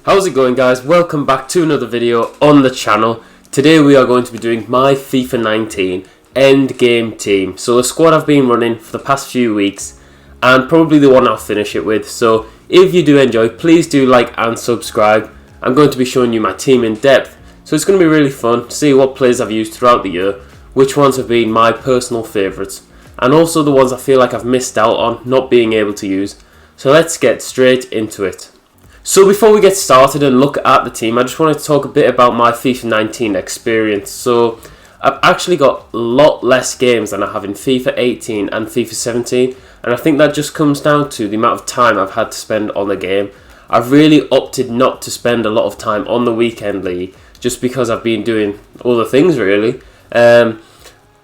How's it going, guys? Welcome back to another video on the channel. Today we are going to be doing my FIFA 19 endgame team. So the squad I've been running for the past few weeks and probably the one I'll finish it with. So if you do enjoy, please do like and subscribe. I'm going to be showing you my team in depth. So it's going to be really fun to see what players I've used throughout the year, which ones have been my personal favourites, and also the ones I feel like I've missed out on not being able to use. So let's get straight into it. So before we get started and look at the team, I just wanted to talk a bit about my FIFA 19 experience. So I've actually got a lot less games than I have in FIFA 18 and FIFA 17, and I think that just comes down to the amount of time I've had to spend on the game. I've really opted not to spend a lot of time on the weekend league just because I've been doing other things really.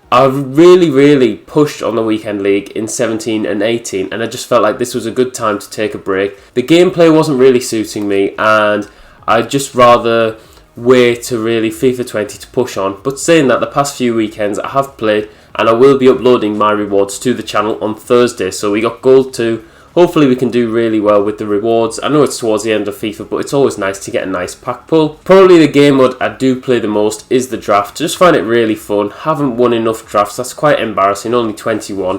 I've really pushed on the weekend league in 17 and 18, and I just felt like this was a good time to take a break. The gameplay wasn't really suiting me, and I'd just rather wait to really FIFA 20 to push on. But saying that, the past few weekends I have played, and I will be uploading my rewards to the channel on Thursday. So we got Gold 2. Hopefully we can do really well with the rewards. I know it's towards the end of FIFA, but it's always nice to get a nice pack pull. Probably the game mode I do play the most is the draft. Just find it really fun. Haven't won enough drafts. That's quite embarrassing. Only 21.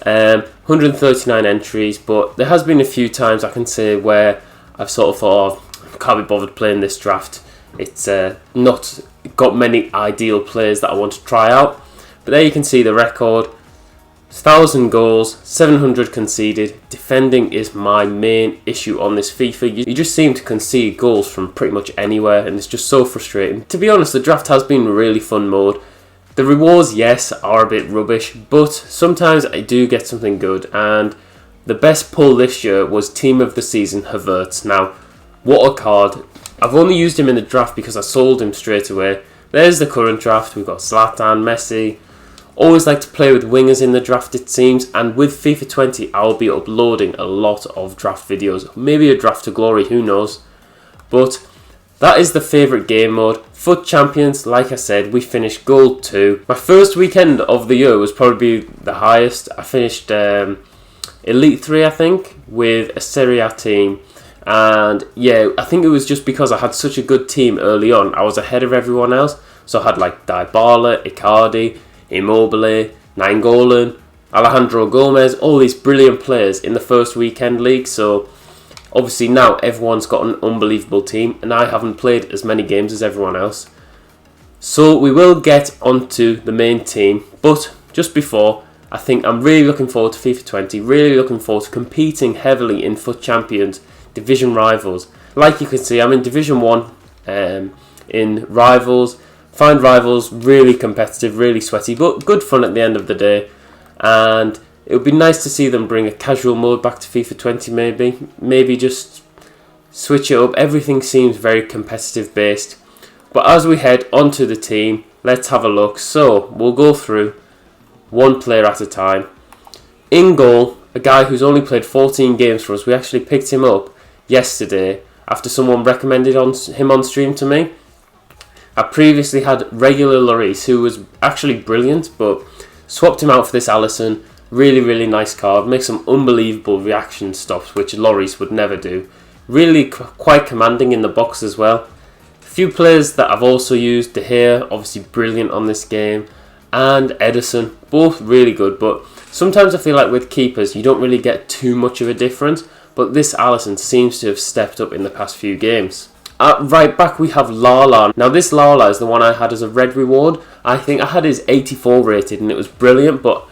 139 entries, but there has been a few times I can say where I've sort of thought, oh, I can't be bothered playing this draft. It's not got many ideal players that I want to try out. But there you can see the record. 1,000 goals, 700 conceded. Defending is my main issue on this FIFA. You just seem to concede goals from pretty much anywhere, and it's just so frustrating. To be honest, the draft has been a really fun mode. The rewards, yes, are a bit rubbish, but sometimes I do get something good, and the best pull this year was Team of the Season Havertz. Now, what a card. I've only used him in the draft because I sold him straight away. There's the current draft. We've got Zlatan, Messi. Always like to play with wingers in the draft, it seems, and with FIFA 20 I'll be uploading a lot of draft videos, maybe a draft to glory, who knows. But that is the favourite game mode. FUT Champions, like I said, we finished Gold 2. My first weekend of the year was probably the highest. I finished Elite 3, I think, with a Serie A team. And yeah, I think it was just because I had such a good team early on. I was ahead of everyone else. So I had like Dybala, Icardi, Immobile, Nainggolan, Alejandro Gomez, all these brilliant players in the first weekend league. So obviously now everyone's got an unbelievable team, and I haven't played as many games as everyone else. So we will get onto the main team, but just before, I think I'm really looking forward to FIFA 20, really looking forward to competing heavily in FUT Champions, Division Rivals. Like you can see, I'm in Division 1 in Rivals. Find Rivals really competitive, really sweaty, but good fun at the end of the day. And it would be nice to see them bring a casual mode back to FIFA 20 maybe. Maybe just switch it up. Everything seems very competitive based. But as we head onto the team, let's have a look. So we'll go through one player at a time. In goal, a guy who's only played 14 games for us. We actually picked him up yesterday after someone recommended him on stream to me. I previously had regular Lloris, who was actually brilliant, but swapped him out for this Alisson. Really nice card. Makes some unbelievable reaction stops, which Lloris would never do. Really quite commanding in the box as well. A few players that I've also used. De Gea, obviously brilliant on this game. And Ederson, both really good. But sometimes I feel like with keepers, you don't really get too much of a difference. But this Alisson seems to have stepped up in the past few games. At right back we have Lala. Now this Lala is the one I had as a red reward. I think I had his 84 rated and it was brilliant, but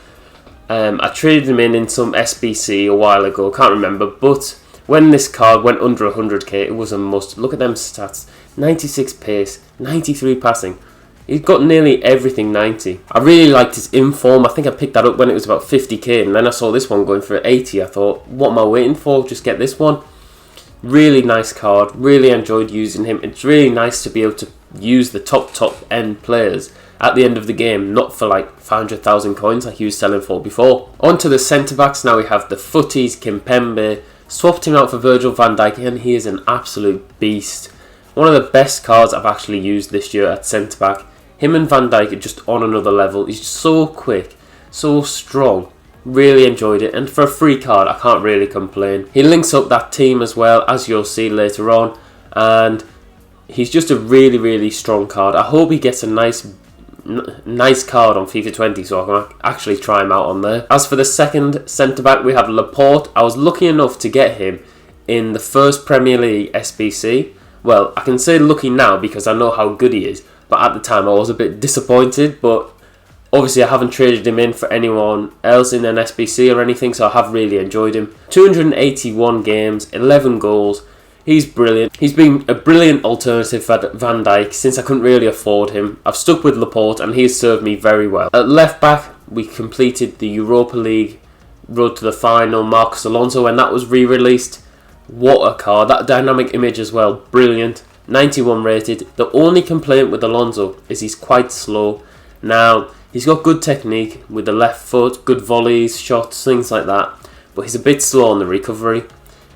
I traded him in some SBC a while ago, can't remember. But when this card went under 100k, it was a must. Look at them stats. 96 pace, 93 passing. He's got nearly everything 90. I really liked his inform. I think I picked that up when it was about 50k, and then I saw this one going for 80. I thought, what am I waiting for? Just get this one. Really nice card, really enjoyed using him. It's really nice to be able to use the top end players at the end of the game, not for like 500,000 coins like he was selling for before. On to the centre backs. Now we have the Footies, Kimpembe. Swapped him out for Virgil van Dijk, and he is an absolute beast. One of the best cards I've actually used this year at centre back. Him and Van Dijk are just on another level. He's so quick, so strong. Really enjoyed it, and for a free card I can't really complain. He links up that team as well, as you'll see later on, and he's just a really, really strong card. I hope he gets a nice card on FIFA 20 so I can actually try him out on there. As for the second centre-back, we have Laporte. I was lucky enough to get him in the first Premier League SBC. Well, I can say lucky now because I know how good he is, but at the time I was a bit disappointed, but obviously I haven't traded him in for anyone else in an SBC or anything, so I have really enjoyed him. 281 games, 11 goals. He's brilliant. He's been a brilliant alternative for Van Dijk since I couldn't really afford him. I've stuck with Laporte and he's served me very well. At left back, we completed the Europa League road to the final, Marcos Alonso, when that was re-released. What a card. That dynamic image as well, brilliant. 91 rated. The only complaint with Alonso is he's quite slow. Now, he's got good technique with the left foot, good volleys, shots, things like that, but he's a bit slow on the recovery.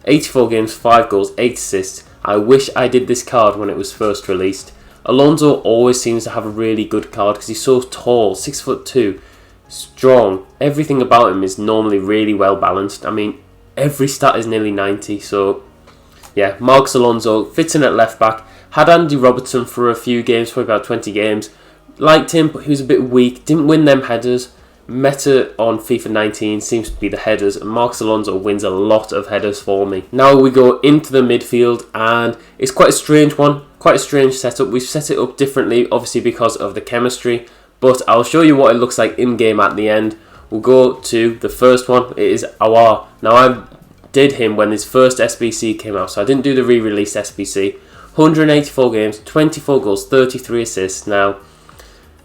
84 games, 5 goals, 8 assists. I wish I did this card when it was first released. Alonso always seems to have a really good card because he's so tall, 6'2", strong. Everything about him is normally really well balanced. I mean, every stat is nearly 90, so yeah, Marcos Alonso fits in at left back. Had Andy Robertson for a few games, for about 20 games. Liked him, but he was a bit weak. Didn't win them headers. Meta on FIFA 19 seems to be the headers, and Marcos Alonso wins a lot of headers for me. Now we go into the midfield, and it's quite a strange one, quite a strange setup. We've set it up differently, obviously because of the chemistry, but I'll show you what it looks like in-game at the end. We'll go to the first one. It is Aouar. Now I did him when his first SBC came out, so I didn't do the re-release SBC. 184 games, 24 goals, 33 assists. Now,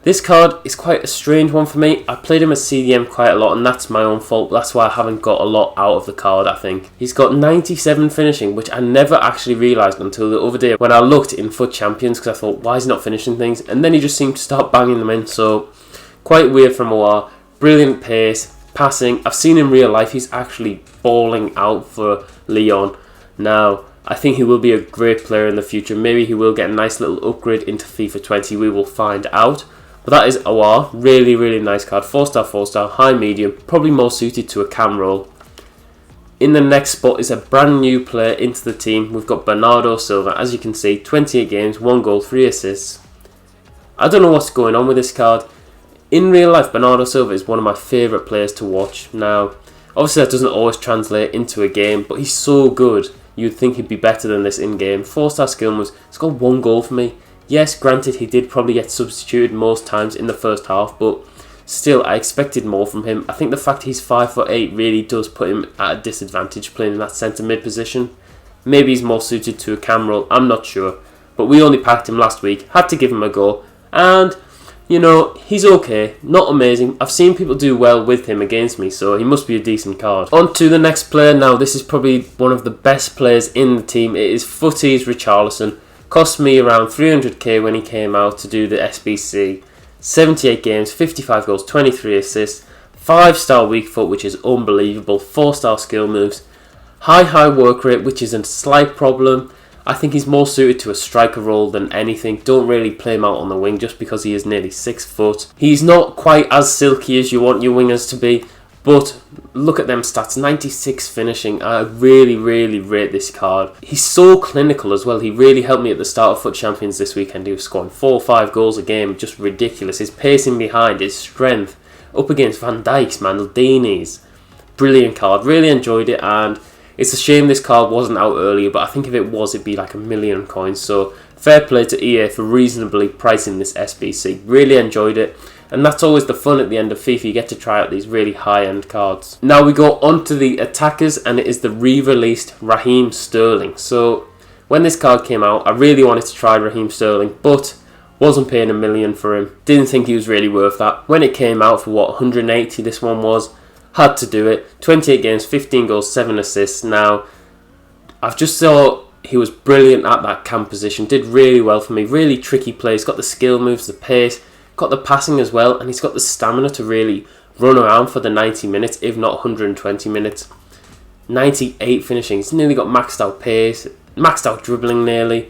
this card is quite a strange one for me. I played him at CDM quite a lot, and that's my own fault. That's why I haven't got a lot out of the card, I think. He's got 97 finishing, which I never actually realised until the other day when I looked in FUT Champions, because I thought, why is he not finishing things? And then he just seemed to start banging them in, so quite weird from Aouar. Brilliant pace, passing. I've seen in real life he's actually balling out for Lyon. Now, I think he will be a great player in the future. Maybe he will get a nice little upgrade into FIFA 20. We will find out. But that is Aouar. Really, really nice card. 4-star, 4-star, high, medium. Probably more suited to a cam role. In the next spot is a brand new player into the team. We've got Bernardo Silva. As you can see, 28 games, 1 goal, 3 assists. I don't know what's going on with this card. In real life, Bernardo Silva is one of my favourite players to watch. Now, obviously that doesn't always translate into a game, but he's so good. You'd think he'd be better than this in-game. 4-star skill moves. He's got 1 goal for me. Yes, granted, he did probably get substituted most times in the first half, but still, I expected more from him. I think the fact he's 5'8" really does put him at a disadvantage playing in that centre mid position. Maybe he's more suited to a cam role, I'm not sure. But we only packed him last week, had to give him a go, and you know, he's okay, not amazing. I've seen people do well with him against me, so he must be a decent card. On to the next player. Now, this is probably one of the best players in the team. It is Footy's Richarlison. Cost me around 300k when he came out to do the SBC. 78 games, 55 goals, 23 assists. 5-star weak foot, which is unbelievable. 4-star skill moves. High work rate, which is a slight problem. I think he's more suited to a striker role than anything. Don't really play him out on the wing just because he is nearly 6 foot. He's not quite as silky as you want your wingers to be, but look at them stats. 96 finishing. I really, really rate this card. He's so clinical as well. He really helped me at the start of FUT Champions this weekend. He was scoring 4 or 5 goals a game. Just ridiculous. His pacing behind, his strength. Up against Van Dijk's, Maldini's. Brilliant card. Really enjoyed it, and it's a shame this card wasn't out earlier, but I think if it was, it'd be like 1,000,000 coins. So fair play to EA for reasonably pricing this SBC. Really enjoyed it. And that's always the fun at the end of FIFA. You get to try out these really high-end cards. Now we go on to the attackers, and it is the re-released Raheem Sterling. So when this card came out, I really wanted to try Raheem Sterling, but wasn't paying 1,000,000 for him. Didn't think he was really worth that. When it came out for what, 180 this one was, had to do it. 28 games, 15 goals, 7 assists. Now, I've just saw he was brilliant at that cam position. Did really well for me. Really tricky play. He's got the skill moves, the pace, got the passing as well, and he's got the stamina to really run around for the 90 minutes, if not 120 minutes. 98 finishing. He's nearly got maxed out pace, maxed out dribbling nearly.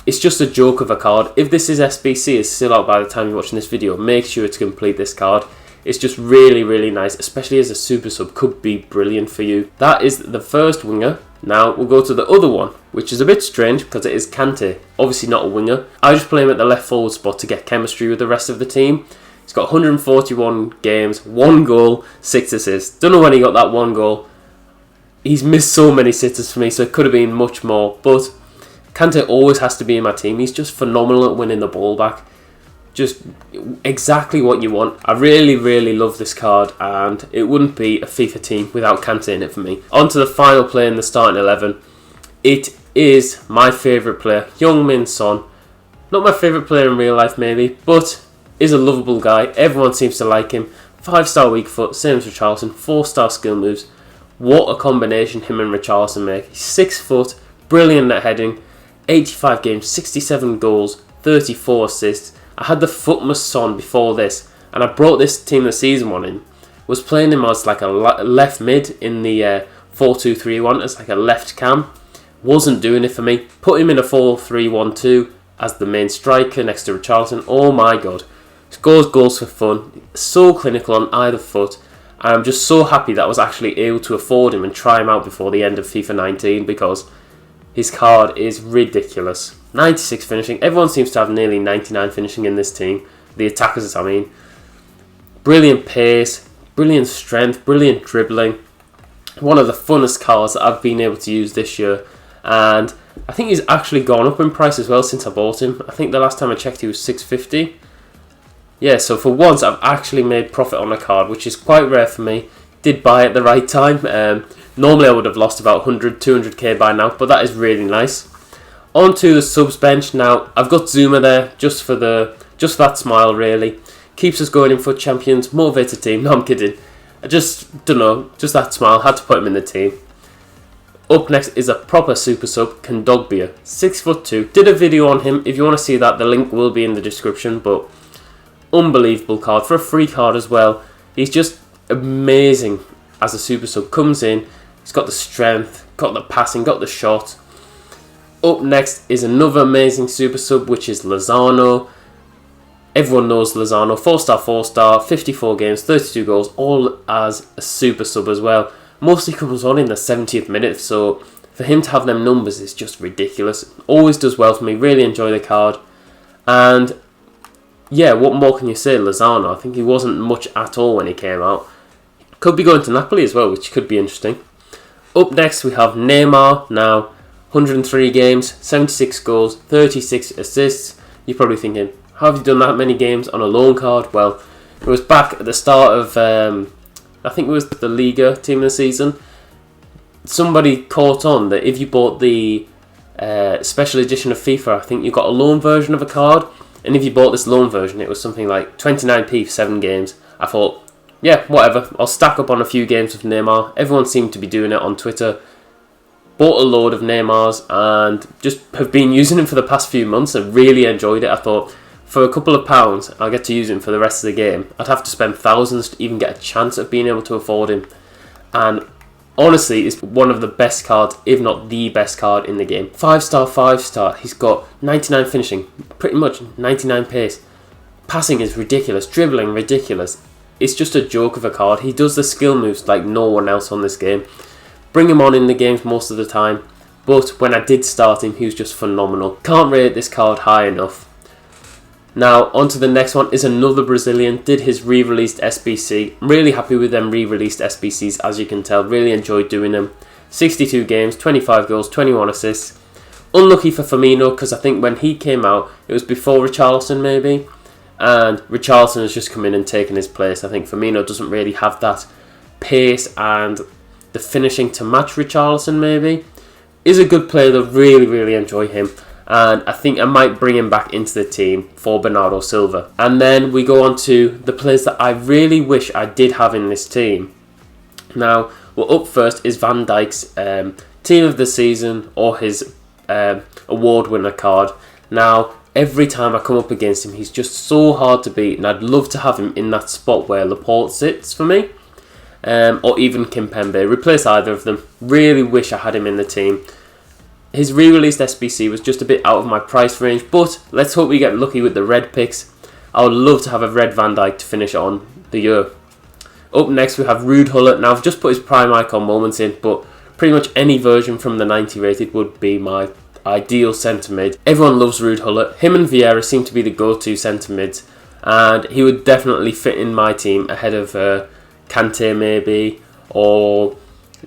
It's just a joke of a card. If this is SBC is still out by the time you're watching this video, make sure to complete this card. It's just really, really nice, especially as a super sub, could be brilliant for you. That is the first winger. Now we'll go to the other one, which is a bit strange because it is Kante. Obviously not a winger. I just play him at the left forward spot to get chemistry with the rest of the team. He's got 141 games, 1 goal, 6 assists. Don't know when he got that 1 goal. He's missed so many sitters for me, so it could have been much more. But Kante always has to be in my team. He's just phenomenal at winning the ball back. Just exactly what you want. I really, really love this card, and it wouldn't be a FIFA team without Kante in it for me. On to the final player in the starting 11. It is my favourite player, Heung-min Son. Not my favourite player in real life maybe, but is a lovable guy. Everyone seems to like him. 5-star weak foot, same as Richarlison. 4-star skill moves. What a combination him and Richarlison make. He's 6 foot, brilliant at heading. 85 games, 67 goals, 34 assists. I had the Footmas Son before this, and I brought this team the season one in. Was playing him as like a left mid in the 4-2-3-1 as like a left cam. Wasn't doing it for me. Put him in a 4-3-1-2 as the main striker next to Richarlison. Oh my god. Scores goals for fun. So clinical on either foot. And I'm just so happy that I was actually able to afford him and try him out before the end of FIFA 19 because his card is ridiculous. 96 finishing. Everyone seems to have nearly 99 finishing in this team. The attackers, I mean. Brilliant pace, brilliant strength, brilliant dribbling. One of the funnest cards that I've been able to use this year. And I think he's actually gone up in price as well since I bought him. I think the last time I checked he was $6.50. Yeah, so for once I've actually made profit on a card, which is quite rare for me. Did buy at the right time. Normally I would have lost about 100, 200k by now, but that is really nice. On to the subs bench. Now, I've got Zuma there just for that smile, really. Keeps us going in FUT Champions, motivated team. No, I'm kidding. I just don't know, just that smile. Had to put him in the team. Up next is a proper super sub, Kondogbia, 6'2". Did a video on him. If you want to see that, the link will be in the description. But unbelievable card for a free card as well. He's just amazing as a super sub. Comes in, he's got the strength, got the passing, got the shot. Up next is another amazing super sub, which is Lozano. Everyone knows Lozano. 4-star, 4-star, 54 games, 32 goals, all as a super sub as well. Mostly comes on in the 70th minute, so for him to have them numbers is just ridiculous. Always does well for me. Really enjoy the card. And yeah, what more can you say? Lozano, I think he wasn't much at all when he came out. Could be going to Napoli as well, which could be interesting. Up next we have Neymar. Now, 103 games, 76 goals, 36 assists. You're probably thinking, how have you done that many games on a loan card? Well, it was back at the start of, I think it was the Liga team of the season. Somebody caught on that if you bought the special edition of FIFA, I think you got a loan version of a card. And if you bought this loan version, it was something like 29p for 7 games. I thought, yeah, whatever. I'll stack up on a few games with Neymar. Everyone seemed to be doing it on Twitter. Bought a load of Neymars and just have been using him for the past few months and really enjoyed it. I thought, for a couple of pounds, I'll get to use him for the rest of the game. I'd have to spend thousands to even get a chance of being able to afford him. And honestly, it's one of the best cards, if not the best card in the game. 5-star, 5-star. He's got 99 finishing, pretty much 99 pace. Passing is ridiculous, dribbling ridiculous. It's just a joke of a card. He does the skill moves like no one else on this game. Bring him on in the games most of the time, but when I did start him, he was just phenomenal. Can't rate this card high enough. Now, on to the next one is another Brazilian. Did his re-released SBC. I'm really happy with them re-released SBCs, as you can tell. Really enjoyed doing them. 62 games, 25 goals, 21 assists. Unlucky for Firmino, because I think when he came out, it was before Richarlison maybe. And Richarlison has just come in and taken his place. I think Firmino doesn't really have that pace and the finishing to match Richarlison maybe. Is a good player though, really, really enjoy him. And I think I might bring him back into the team for Bernardo Silva. And then we go on to the players that I really wish I did have in this team. Now, well, up first is Van Dijk's team of the season or his award winner card. Now, every time I come up against him, he's just so hard to beat, and I'd love to have him in that spot where Laporte sits for me. Or even Kimpembe. Replace either of them. Really wish I had him in the team. His re-released SBC was just a bit out of my price range, but let's hope we get lucky with the red picks. I would love to have a red Van Dijk to finish on the year. Up next we have Ruud Gullit. Now I've just put his prime icon moments in, but Pretty much any version from the 90 rated would be my ideal centre mid. Everyone loves Ruud Gullit. Him and Vieira seem to be the go-to centre mids, and he would definitely fit in my team ahead of Kante maybe, or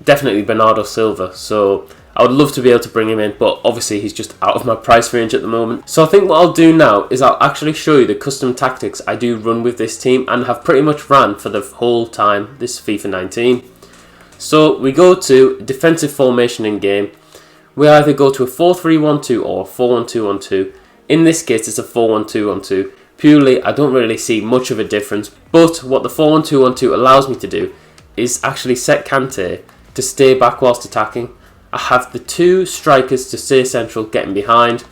definitely Bernardo Silva. So I would love to be able to bring him in, but obviously he's just out of my price range at the moment. So I think what I'll do now is I'll actually show you the custom tactics I do run with this team and have pretty much ran for the whole time this FIFA 19. So we go to defensive formation in game. We either go to a 4-3-1-2 or a 4-1-2-1-2. In this case it's a 4-1-2-1-2. Purely, I don't really see much of a difference, but what the 4-1-2-1-2 allows me to do is actually set Kante to stay back whilst attacking. I have the two strikers to stay central, getting behind.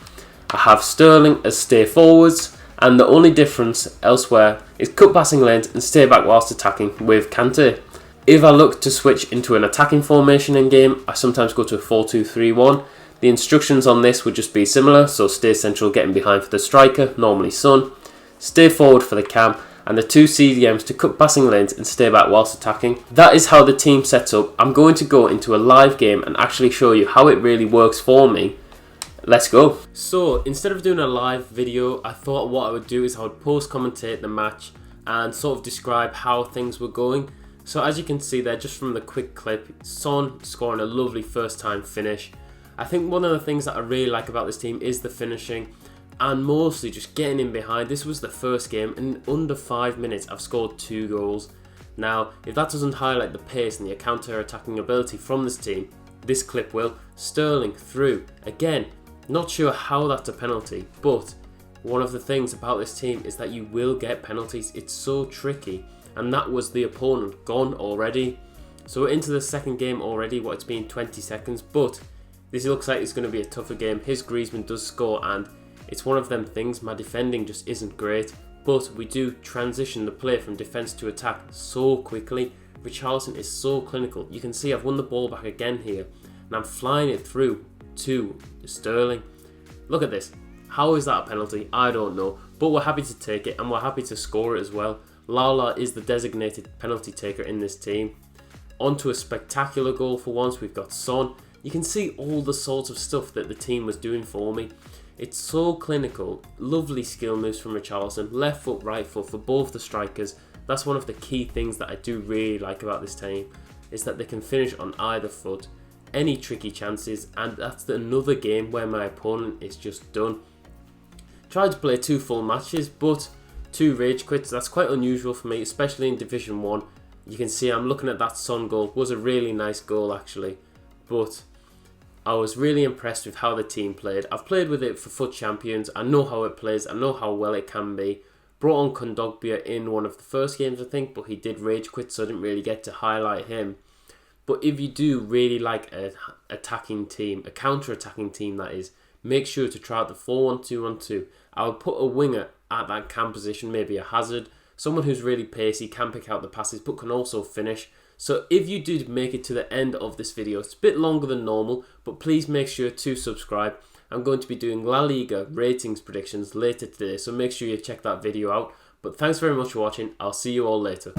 I have Sterling as stay forwards, and the only difference elsewhere is cut passing lanes and stay back whilst attacking with Kante. If I look to switch into an attacking formation in game, I sometimes go to a 4-2-3-1. The instructions on this would just be similar, so stay central, getting behind for the striker, normally Son, stay forward for the cam, and the two CDMs to cut passing lanes and stay back whilst attacking. That is how the team sets up. I'm going to go into a live game and actually show you how it really works for me. Let's go. So instead of doing a live video, I thought what I would do is I would post commentate the match and sort of describe how things were going. So as you can see there, just from the quick clip, Son scoring a lovely first time finish. I think one of the things that I really like about this team is the finishing, and mostly just getting in behind. This was the first game, and in under 5 minutes I've scored 2 goals. Now, if that doesn't highlight the pace and the counter-attacking ability from this team, this clip will. Sterling through. Again, not sure how that's a penalty, but one of the things about this team is that you will get penalties. It's so tricky, and that was the opponent gone already. So we're into the second game already, it's been 20 seconds, but this looks like it's going to be a tougher game. His Griezmann does score, and it's one of them things, my defending just isn't great, but we do transition the play from defence to attack so quickly. Richarlison is so clinical. You can see I've won the ball back again here, and I'm flying it through to Sterling. Look at this. How is that a penalty? I don't know, but we're happy to take it, and we're happy to score it as well. Lala is the designated penalty taker in this team. On to a spectacular goal for once. We've got Son. You can see all the sorts of stuff that the team was doing for me. It's so clinical, lovely skill moves from Richarlison, left foot, right foot for both the strikers. That's one of the key things that I do really like about this team, is that they can finish on either foot, any tricky chances, and that's another game where my opponent is just done. Tried to play 2 full matches, but 2 rage quits. That's quite unusual for me, especially in Division 1. You can see I'm looking at that Son goal. It was a really nice goal actually, but I was really impressed with how the team played. I've played with it for FUT Champions. I know how it plays. I know how well it can be. Brought on Kondogbia in one of the first games, I think, but he did rage quit, so I didn't really get to highlight him. But if you do really like an attacking team, a counter-attacking team that is, make sure to try out the 4-1-2-1-2. I would put a winger at that cam position, maybe a Hazard, someone who's really pacey, can pick out the passes, but can also finish. So if you did make it to the end of this video, it's a bit longer than normal, but please make sure to subscribe. I'm going to be doing La Liga ratings predictions later today, so make sure you check that video out. But thanks very much for watching. I'll see you all later.